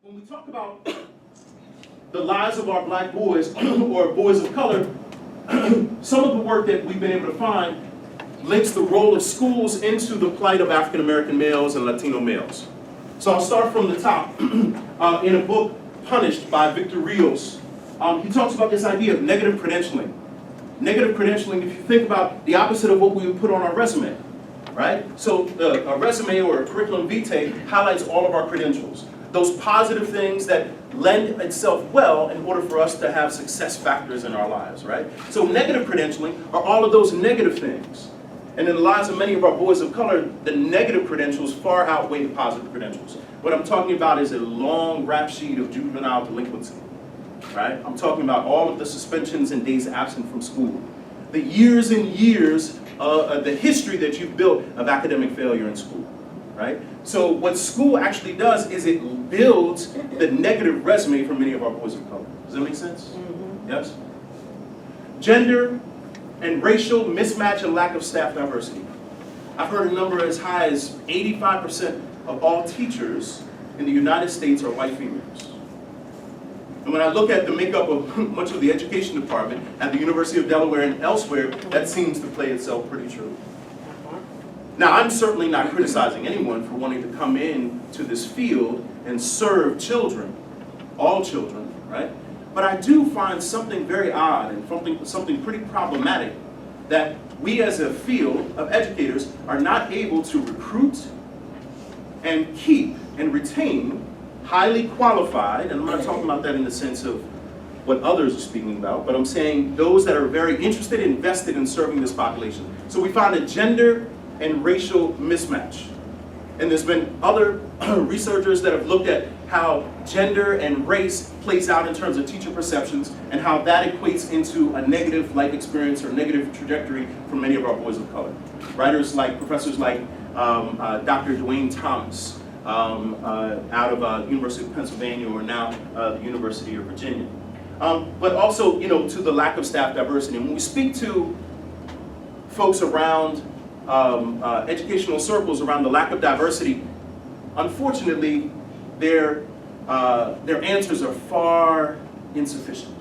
When we talk about the lives of our black boys or boys of color, some of the work that we've been able to find links the role of schools into the plight of African American males and Latino males. So I'll start from the top. In a book, Punished, by Victor Rios, he talks about this idea of negative credentialing. Negative credentialing, if you think about the opposite of what we would put on our resume, right? So a resume or a curriculum vitae highlights all of our credentials. Those positive things that lend itself well in order for us to have success factors in our lives, right? So negative credentialing are all of those negative things. And in the lives of many of our boys of color, the negative credentials far outweigh the positive credentials. What I'm talking about is a long rap sheet of juvenile delinquency, right? I'm talking about all of the suspensions and days absent from school. The years and years, the history that you've built of academic failure in school, right? So what school actually does is it builds the negative resume for many of our boys of color. Does that make sense? Mm-hmm. Yes? Gender and racial mismatch and lack of staff diversity. I've heard a number as high as 85% of all teachers in the United States are white females. And when I look at the makeup of much of the education department at the University of Delaware and elsewhere, that seems to play itself pretty true. Now, I'm certainly not criticizing anyone for wanting to come in to this field and serve children, all children, right? But I do find something very odd and something pretty problematic that we as a field of educators are not able to recruit and keep and retain highly qualified, and I'm not talking about that in the sense of what others are speaking about, but I'm saying those that are very interested and invested in serving this population. So we find a gender and racial mismatch. And there's been other researchers that have looked at how gender and race plays out in terms of teacher perceptions and how that equates into a negative life experience or negative trajectory for many of our boys of color. Writers like, professors like Dr. Dwayne Thomas out of University of Pennsylvania or now the University of Virginia. But also, to the lack of staff diversity. And when we speak to folks around educational circles around the lack of diversity, unfortunately, their answers are far insufficient.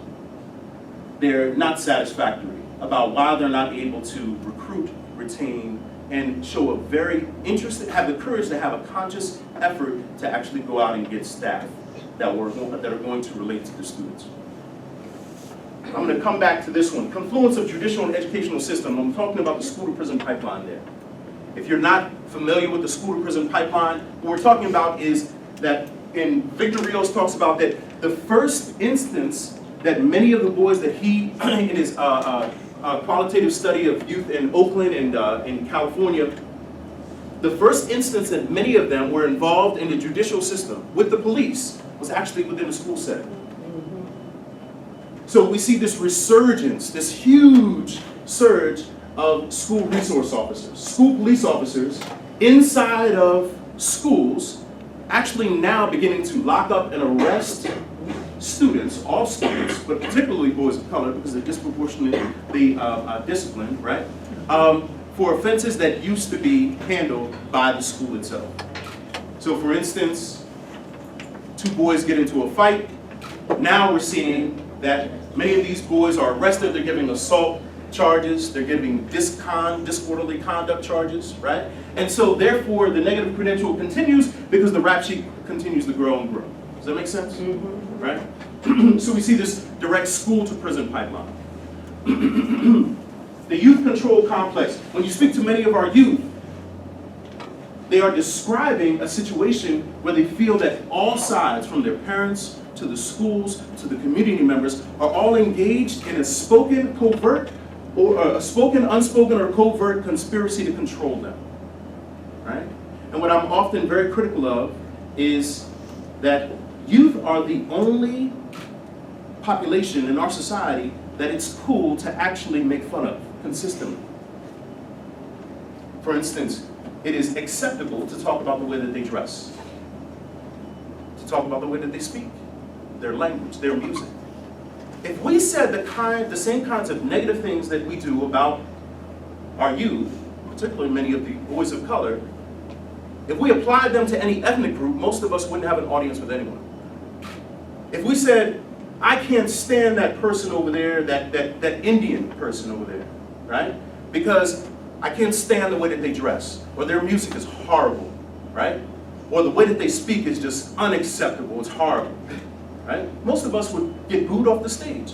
They're not satisfactory about why they're not able to recruit, retain, and show a very interested, have the courage to have a conscious effort to actually go out and get staff that are going to relate to the students. I'm going to come back to this one. Confluence of judicial and educational system. I'm talking about the school-to-prison pipeline there. If you're not familiar with the school-to-prison pipeline, what we're talking about is that, and Victor Rios talks about that the first instance that many of the boys that he, in his qualitative study of youth in Oakland and in California, the first instance that many of them were involved in the judicial system with the police was actually within a school setting. So we see this resurgence, this huge surge of school resource officers, school police officers inside of schools, actually now beginning to lock up and arrest students, all students, but particularly boys of color because they're disproportionately disciplined, right? For offenses that used to be handled by the school itself. So for instance, two boys get into a fight. Now we're seeing that many of these boys are arrested. They're giving assault charges. They're giving disorderly conduct charges, right? And so therefore the negative credential continues because the rap sheet continues to grow and grow. Does that make sense? Mm-hmm. Right? So we see this direct school to prison pipeline. The youth control complex. When you speak to many of our youth, they are describing a situation where they feel that all sides, from their parents to the schools to the community members, are all engaged in a spoken, covert, or a spoken, unspoken, or covert conspiracy to control them. Right? And what I'm often very critical of is that youth are the only population in our society that it's cool to actually make fun of consistently. For instance, it is acceptable to talk about the way that they dress, to talk about the way that they speak, their language, their music. If we said the same kinds of negative things that we do about our youth, particularly many of the boys of color, if we applied them to any ethnic group, most of us wouldn't have an audience with anyone. If we said, I can't stand that person over there, that Indian person over there, right? Because I can't stand the way that they dress, or their music is horrible, right? Or the way that they speak is just unacceptable, it's horrible, right? Most of us would get booed off the stage.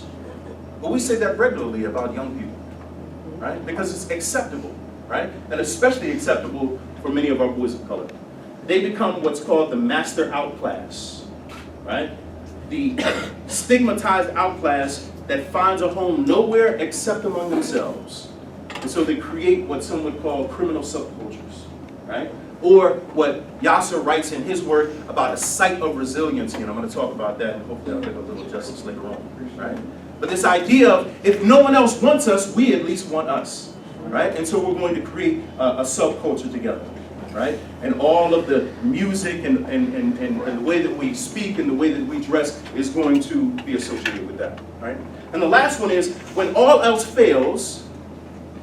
But we say that regularly about young people, right? Because it's acceptable, right? And especially acceptable for many of our boys of color. They become what's called the master outclass, right? The stigmatized outclass that finds a home nowhere except among themselves. And so they create what some would call criminal subcultures, right? Or what Yasser writes in his work about a site of resiliency, and I'm going to talk about that, and hopefully I'll get a little justice later on, right? But this idea of, if no one else wants us, we at least want us, right? And so we're going to create a subculture together, right? And all of the music and the way that we speak and the way that we dress is going to be associated with that, right? And the last one is, when all else fails,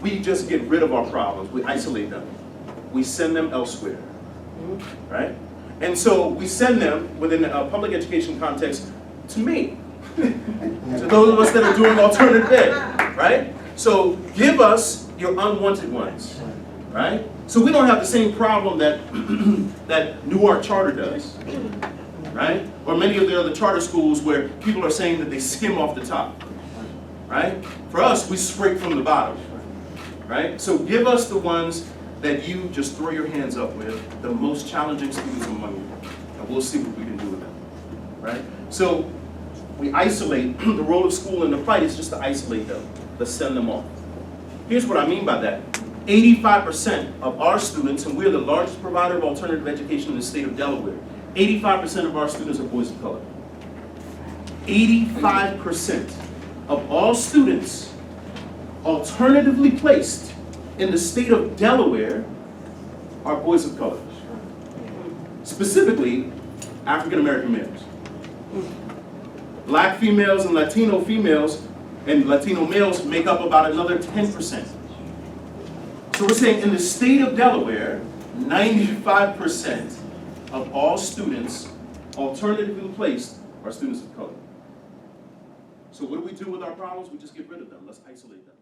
we just get rid of our problems. We isolate them. We send them elsewhere, right? And so we send them, within a public education context, to me. To those of us that are doing alternative ed, right? So give us your unwanted ones, right? So we don't have the same problem that that Newark Charter does, right? Or many of the other charter schools where people are saying that they skim off the top, right? For us, we scrape from the bottom, right? So give us the ones that you just throw your hands up with, the most challenging students among you, and we'll see what we can do with them, right? So we isolate. The role of school in the Plight is just to isolate them. Let's send them off. Here's what I mean by that. 85% of our students, and we're the largest provider of alternative education in the state of Delaware, 85% of our students are boys of color. 85% of all students alternatively placed in the state of Delaware are boys of color. Specifically, African American males. Black females and Latino females and Latino males make up about another 10%. So we're saying in the state of Delaware, 95% of all students alternatively placed are students of color. So what do we do with our problems? We just get rid of them. Let's isolate them.